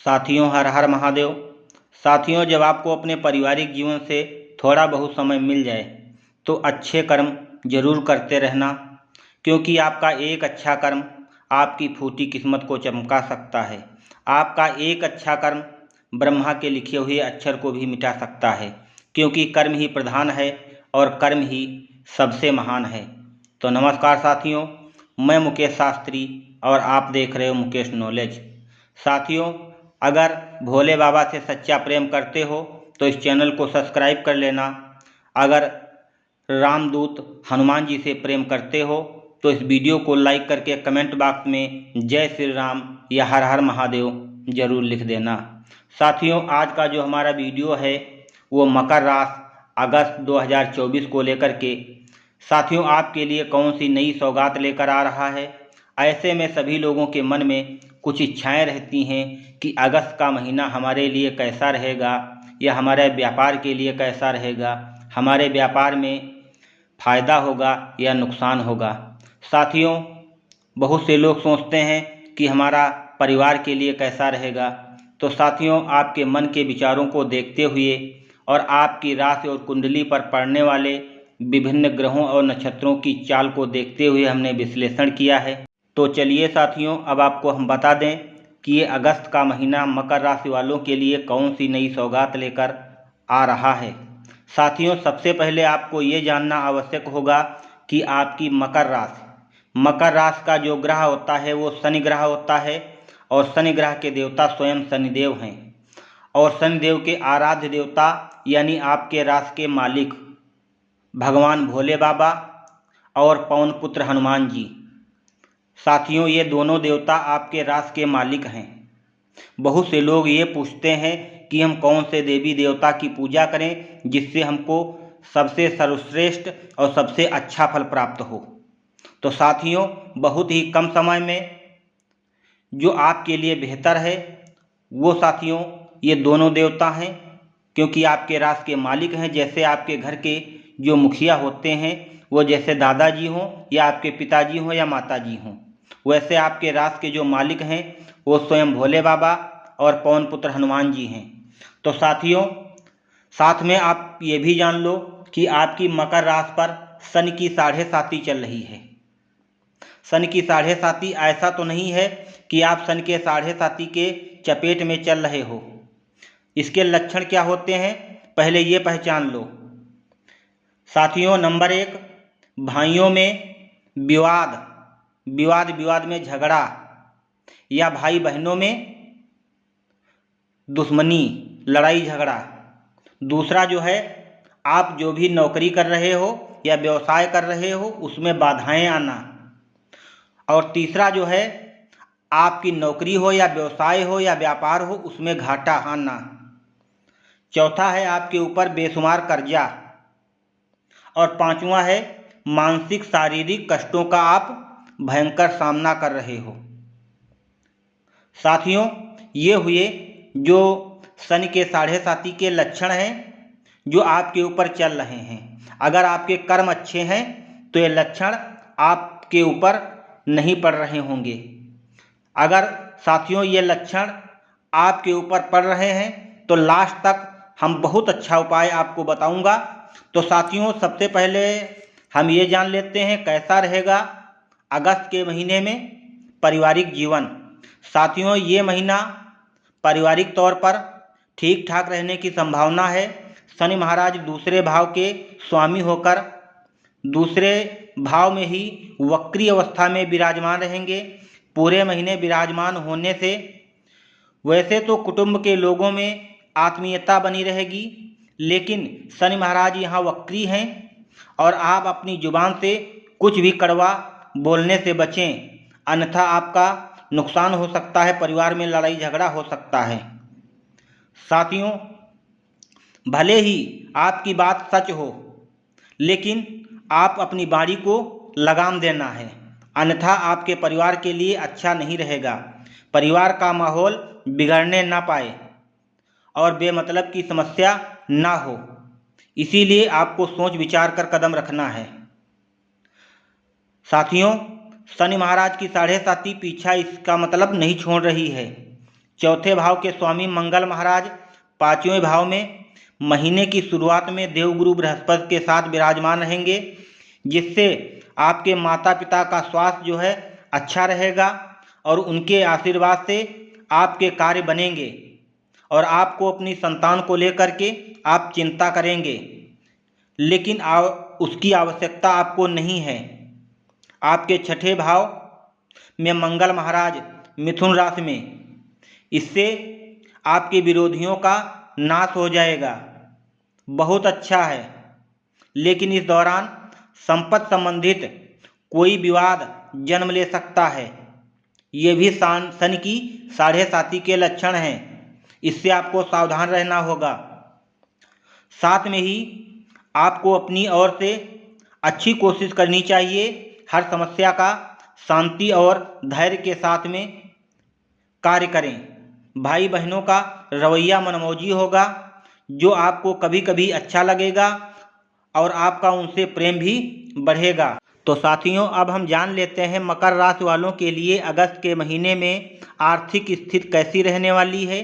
साथियों, हर हर महादेव। साथियों, जब आपको अपने पारिवारिक जीवन से थोड़ा बहुत समय मिल जाए तो अच्छे कर्म जरूर करते रहना, क्योंकि आपका एक अच्छा कर्म आपकी फूटी किस्मत को चमका सकता है। आपका एक अच्छा कर्म ब्रह्मा के लिखे हुए अक्षर को भी मिटा सकता है, क्योंकि कर्म ही प्रधान है और कर्म ही सबसे महान है। तो नमस्कार साथियों, मैं मुकेश शास्त्री और आप देख रहे हो मुकेश नॉलेज। साथियों, अगर भोले बाबा से सच्चा प्रेम करते हो तो इस चैनल को सब्सक्राइब कर लेना। अगर रामदूत हनुमान जी से प्रेम करते हो तो इस वीडियो को लाइक करके कमेंट बॉक्स में जय श्री राम या हर हर महादेव जरूर लिख देना। साथियों, आज का जो हमारा वीडियो है वो मकर राशि अगस्त 2024 को लेकर के साथियों आपके लिए कौन सी नई सौगात लेकर आ रहा है। ऐसे में सभी लोगों के मन में कुछ इच्छाएं रहती हैं कि अगस्त का महीना हमारे लिए कैसा रहेगा या हमारे व्यापार के लिए कैसा रहेगा, हमारे व्यापार में फ़ायदा होगा या नुकसान होगा। साथियों, बहुत से लोग सोचते हैं कि हमारा परिवार के लिए कैसा रहेगा। तो साथियों, आपके मन के विचारों को देखते हुए और आपकी राशि और कुंडली पर पड़ने वाले विभिन्न ग्रहों और नक्षत्रों की चाल को देखते हुए हमने विश्लेषण किया है। तो चलिए साथियों, अब आपको हम बता दें कि ये अगस्त का महीना मकर राशि वालों के लिए कौन सी नई सौगात लेकर आ रहा है। साथियों, सबसे पहले आपको ये जानना आवश्यक होगा कि आपकी मकर राशि का जो ग्रह होता है वो शनि ग्रह होता है, और शनि ग्रह के देवता स्वयं शनिदेव हैं। और शनिदेव के आराध्य देवता यानी आपके राशि के मालिक भगवान भोले बाबा और पवन पुत्र हनुमान जी। साथियों, ये दोनों देवता आपके राशि के मालिक हैं। बहुत से लोग ये पूछते हैं कि हम कौन से देवी देवता की पूजा करें जिससे हमको सबसे सर्वश्रेष्ठ और सबसे अच्छा फल प्राप्त हो। तो साथियों, बहुत ही कम समय में जो आपके लिए बेहतर है वो साथियों ये दोनों देवता हैं, क्योंकि आपके राशि के मालिक हैं। जैसे आपके घर के जो मुखिया होते हैं वो जैसे दादाजी हों या आपके पिताजी हों या माताजी हों, वैसे आपके राशि के जो मालिक हैं वो स्वयं भोले बाबा और पवन पुत्र हनुमान जी हैं। तो साथियों, साथ में आप ये भी जान लो कि आपकी मकर राशि पर शनि की 7.5 चल रही है। शनि की 7.5 ऐसा तो नहीं है कि आप शनि के 7.5 के चपेट में चल रहे हो। इसके लक्षण क्या होते हैं पहले ये पहचान लो। साथियों, नंबर 1, भाइयों में विवाद में झगड़ा या भाई बहनों में दुश्मनी, लड़ाई झगड़ा। दूसरा जो है, आप जो भी नौकरी कर रहे हो या व्यवसाय कर रहे हो उसमें बाधाएं आना। और तीसरा जो है, आपकी नौकरी हो या व्यवसाय हो या व्यापार हो उसमें घाटा आना। चौथा है आपके ऊपर बेशुमार कर्जा। और पांचवा है मानसिक शारीरिक कष्टों का आप भयंकर सामना कर रहे हो। साथियों, ये हुए जो शनि के 7.5 के लक्षण हैं जो आपके ऊपर चल रहे हैं। अगर आपके कर्म अच्छे हैं तो ये लक्षण आपके ऊपर नहीं पड़ रहे होंगे। अगर साथियों ये लक्षण आपके ऊपर पड़ रहे हैं तो लास्ट तक हम बहुत अच्छा उपाय आपको बताऊंगा। तो साथियों, सबसे पहले हम ये जान लेते हैं कैसा रहेगा अगस्त के महीने में पारिवारिक जीवन। साथियों, ये महीना पारिवारिक तौर पर ठीक ठाक रहने की संभावना है। शनि महाराज दूसरे भाव के स्वामी होकर दूसरे भाव में ही वक्री अवस्था में विराजमान रहेंगे। पूरे महीने विराजमान होने से वैसे तो कुटुंब के लोगों में आत्मीयता बनी रहेगी, लेकिन शनि महाराज यहाँ वक्री हैं और आप अपनी जुबान से कुछ भी कड़वा बोलने से बचें, अन्यथा आपका नुकसान हो सकता है, परिवार में लड़ाई झगड़ा हो सकता है। साथियों, भले ही आपकी बात सच हो, लेकिन आप अपनी बाणी को लगाम देना है, अन्यथा आपके परिवार के लिए अच्छा नहीं रहेगा। परिवार का माहौल बिगड़ने ना पाए और बेमतलब की समस्या ना हो, इसीलिए आपको सोच विचार कर कदम रखना है। साथियों, शनि महाराज की 7.5 पीछा इसका मतलब नहीं छोड़ रही है। चौथे भाव के स्वामी मंगल महाराज 5वें भाव में महीने की शुरुआत में देवगुरु बृहस्पति के साथ विराजमान रहेंगे, जिससे आपके माता पिता का स्वास्थ्य जो है अच्छा रहेगा और उनके आशीर्वाद से आपके कार्य बनेंगे और आपको अपनी संतान को लेकर के आप चिंता करेंगे, लेकिन उसकी आवश्यकता आपको नहीं है। आपके छठे भाव में मंगल महाराज मिथुन राशि में, इससे आपके विरोधियों का नाश हो जाएगा, बहुत अच्छा है। लेकिन इस दौरान संपत्ति संबंधित कोई विवाद जन्म ले सकता है। ये भी शनि की 7.5 के लक्षण हैं, इससे आपको सावधान रहना होगा। साथ में ही आपको अपनी ओर से अच्छी कोशिश करनी चाहिए, हर समस्या का शांति और धैर्य के साथ में कार्य करें। भाई बहनों का रवैया मनमौजी होगा, जो आपको कभी कभी अच्छा लगेगा और आपका उनसे प्रेम भी बढ़ेगा। तो साथियों, अब हम जान लेते हैं मकर राशि वालों के लिए अगस्त के महीने में आर्थिक स्थिति कैसी रहने वाली है।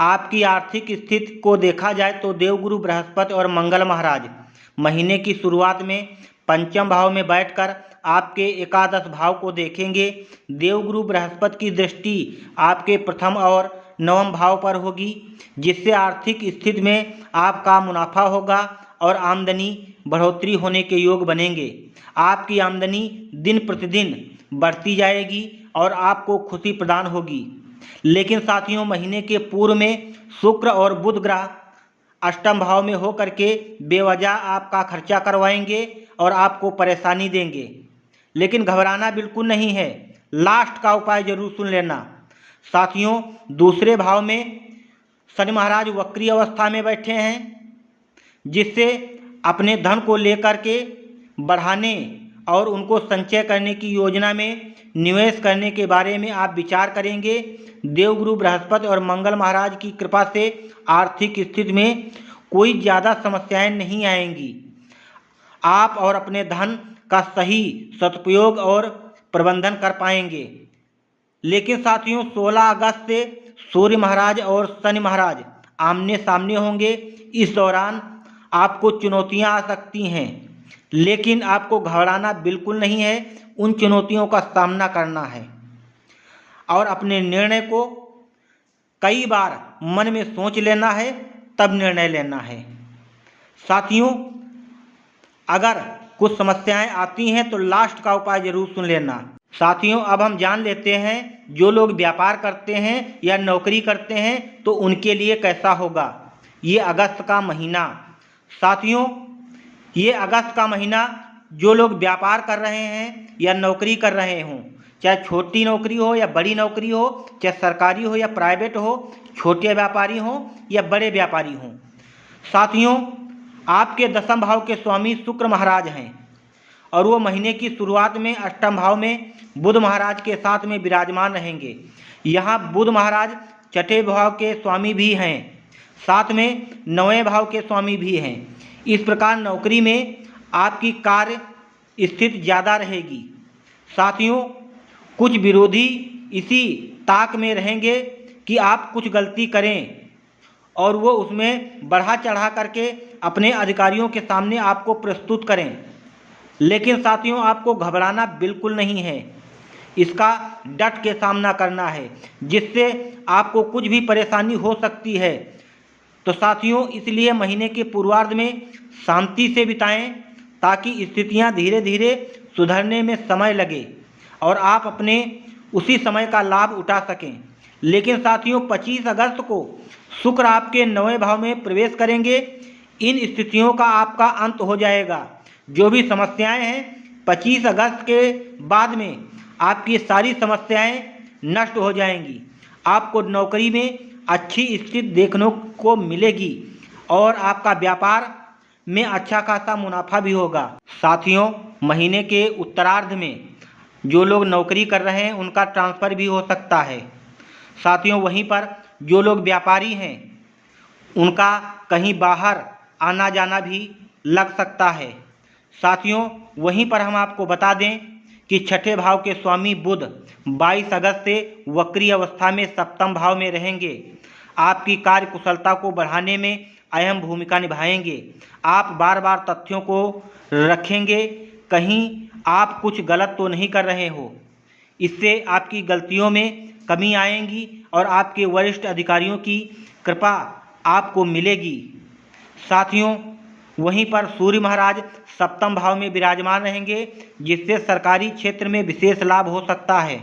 आपकी आर्थिक स्थिति को देखा जाए तो देवगुरु बृहस्पति और मंगल महाराज महीने की शुरुआत में पंचम भाव में बैठकर आपके एकादश भाव को देखेंगे। देवगुरु बृहस्पति की दृष्टि आपके प्रथम और नवम भाव पर होगी, जिससे आर्थिक स्थिति में आपका मुनाफा होगा और आमदनी बढ़ोतरी होने के योग बनेंगे। आपकी आमदनी दिन प्रतिदिन बढ़ती जाएगी और आपको खुशी प्रदान होगी। लेकिन साथियों, महीने के पूर्व में शुक्र और बुध ग्रह अष्टम भाव में होकर के बेवजह आपका खर्चा करवाएंगे और आपको परेशानी देंगे। लेकिन घबराना बिल्कुल नहीं है, लास्ट का उपाय जरूर सुन लेना। साथियों, दूसरे भाव में शनि महाराज वक्री अवस्था में बैठे हैं, जिससे अपने धन को लेकर के बढ़ाने और उनको संचय करने की योजना में निवेश करने के बारे में आप विचार करेंगे। देवगुरु बृहस्पति और मंगल महाराज की कृपा से आर्थिक स्थिति में कोई ज़्यादा समस्याएं नहीं आएंगी। आप और अपने धन का सही सदुपयोग और प्रबंधन कर पाएंगे। लेकिन साथियों, 16 अगस्त से सूर्य महाराज और शनि महाराज आमने सामने होंगे। इस दौरान आपको चुनौतियां आ सकती हैं, लेकिन आपको घबराना बिल्कुल नहीं है। उन चुनौतियों का सामना करना है और अपने निर्णय को कई बार मन में सोच लेना है, तब निर्णय लेना है। साथियों, अगर कुछ समस्याएं आती हैं तो लास्ट का उपाय जरूर सुन लेना। साथियों, अब हम जान लेते हैं जो लोग व्यापार करते हैं या नौकरी करते हैं तो उनके लिए कैसा होगा ये अगस्त का महीना। साथियों, ये अगस्त का महीना जो लोग व्यापार कर रहे हैं या नौकरी कर रहे हों, चाहे छोटी नौकरी हो या बड़ी नौकरी हो, चाहे सरकारी हो या प्राइवेट हो, छोटे व्यापारी हों या बड़े व्यापारी हों। साथियों, आपके दसम भाव के स्वामी शुक्र महाराज हैं और वो महीने की शुरुआत में अष्टम भाव में बुध महाराज के साथ में विराजमान रहेंगे। यहाँ बुध महाराज छठे भाव के स्वामी भी हैं, साथ में नवें भाव के स्वामी भी हैं। इस प्रकार नौकरी में आपकी कार्य स्थिति ज़्यादा रहेगी। साथियों, कुछ विरोधी इसी ताक में रहेंगे कि आप कुछ गलती करें और वो उसमें बढ़ा चढ़ा करके अपने अधिकारियों के सामने आपको प्रस्तुत करें। लेकिन साथियों, आपको घबराना बिल्कुल नहीं है, इसका डट के सामना करना है, जिससे आपको कुछ भी परेशानी हो सकती है। तो साथियों, इसलिए महीने के पूर्वार्ध में शांति से बिताएं ताकि स्थितियां धीरे धीरे सुधरने में समय लगे और आप अपने उसी समय का लाभ उठा सकें। लेकिन साथियों, 25 अगस्त को शुक्र आपके 9वें भाव में प्रवेश करेंगे। इन स्थितियों का आपका अंत हो जाएगा। जो भी समस्याएं हैं 25 अगस्त के बाद में आपकी सारी समस्याएं नष्ट हो जाएंगी। आपको नौकरी में अच्छी स्थिति देखने को मिलेगी और आपका व्यापार में अच्छा खासा मुनाफा भी होगा। साथियों, महीने के उत्तरार्ध में जो लोग नौकरी कर रहे हैं उनका ट्रांसफ़र भी हो सकता है। साथियों, वहीं पर जो लोग व्यापारी हैं उनका कहीं बाहर आना जाना भी लग सकता है। साथियों, वहीं पर हम आपको बता दें कि छठे भाव के स्वामी बुध 22 अगस्त से वक्री अवस्था में सप्तम भाव में रहेंगे। आपकी कार्य कुशलता को बढ़ाने में अहम भूमिका निभाएंगे। आप बार बार तथ्यों को रखेंगे, कहीं आप कुछ गलत तो नहीं कर रहे हो। इससे आपकी गलतियों में कमी आएगी और आपके वरिष्ठ अधिकारियों की कृपा आपको मिलेगी। साथियों, वहीं पर सूर्य महाराज सप्तम भाव में विराजमान रहेंगे, जिससे सरकारी क्षेत्र में विशेष लाभ हो सकता है।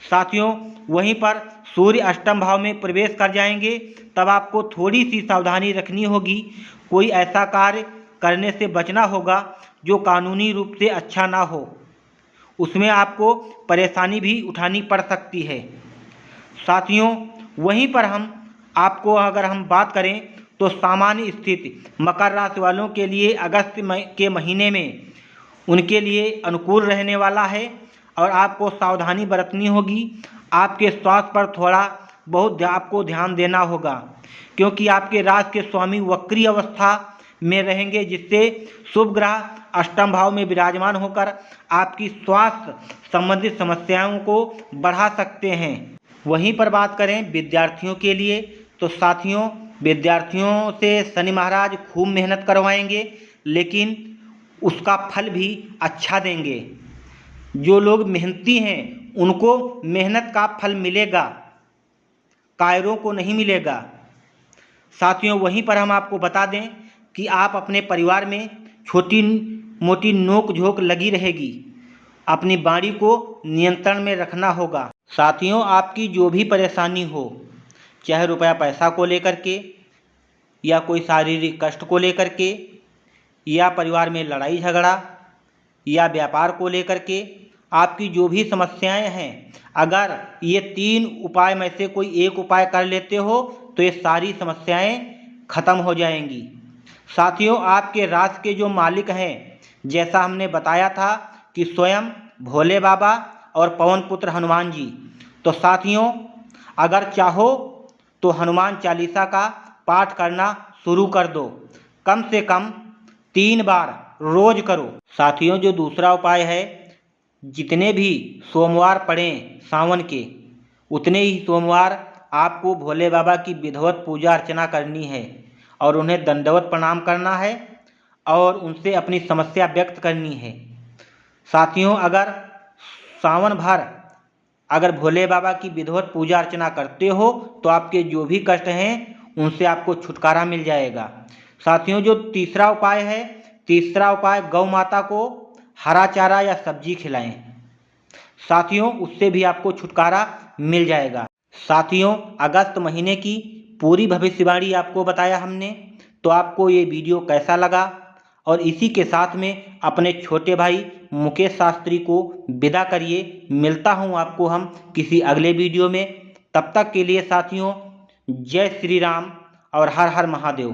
साथियों, वहीं पर सूर्य अष्टम भाव में प्रवेश कर जाएंगे, तब आपको थोड़ी सी सावधानी रखनी होगी। कोई ऐसा कार्य करने से बचना होगा जो कानूनी रूप से अच्छा ना हो, उसमें आपको परेशानी भी उठानी पड़ सकती है। साथियों, वहीं पर आपको अगर हम बात करें तो सामान्य स्थिति मकर राशि वालों के लिए अगस्त के महीने में उनके लिए अनुकूल रहने वाला है और आपको सावधानी बरतनी होगी। आपके स्वास्थ्य पर थोड़ा बहुत आपको ध्यान देना होगा, क्योंकि आपके राशि के स्वामी वक्री अवस्था में रहेंगे, जिससे शुभ ग्रह अष्टम भाव में विराजमान होकर आपकी स्वास्थ्य संबंधित समस्याओं को बढ़ा सकते हैं। वहीं पर बात करें विद्यार्थियों के लिए तो साथियों, विद्यार्थियों से शनि महाराज खूब मेहनत करवाएंगे, लेकिन उसका फल भी अच्छा देंगे। जो लोग मेहनती हैं उनको मेहनत का फल मिलेगा, कायरों को नहीं मिलेगा। साथियों, वहीं पर हम आपको बता दें कि आप अपने परिवार में छोटी मोटी नोक झोंक लगी रहेगी, अपनी वाणी को नियंत्रण में रखना होगा। साथियों, आपकी जो भी परेशानी हो, चाहे रुपया पैसा को लेकर के या कोई शारीरिक कष्ट को लेकर के या परिवार में लड़ाई झगड़ा या व्यापार को लेकर के, आपकी जो भी समस्याएं हैं, अगर ये 3 उपाय में से कोई एक उपाय कर लेते हो तो ये सारी समस्याएं खत्म हो जाएंगी। साथियों, आपके राशि के जो मालिक हैं, जैसा हमने बताया था कि स्वयं भोले बाबा और पवन पुत्र हनुमान जी, तो साथियों अगर चाहो तो हनुमान चालीसा का पाठ करना शुरू कर दो, कम से कम 3 बार रोज करो। साथियों, जो दूसरा उपाय है, जितने भी सोमवार पड़ें सावन के, उतने ही सोमवार आपको भोले बाबा की विधिवत पूजा अर्चना करनी है और उन्हें दंडवत प्रणाम करना है और उनसे अपनी समस्या व्यक्त करनी है। साथियों, अगर सावन भर अगर भोले बाबा की विधिवत पूजा अर्चना करते हो तो आपके जो भी कष्ट हैं उनसे आपको छुटकारा मिल जाएगा। साथियों, जो तीसरा उपाय है, तीसरा उपाय गौ माता को हरा चारा या सब्जी खिलाएं। साथियों, उससे भी आपको छुटकारा मिल जाएगा। साथियों, अगस्त महीने की पूरी भविष्यवाणी आपको बताया हमने, तो आपको ये वीडियो कैसा लगा? और इसी के साथ में अपने छोटे भाई मुकेश शास्त्री को विदा करिए। मिलता हूँ आपको हम किसी अगले वीडियो में। तब तक के लिए साथियों, जय श्री राम और हर हर महादेव।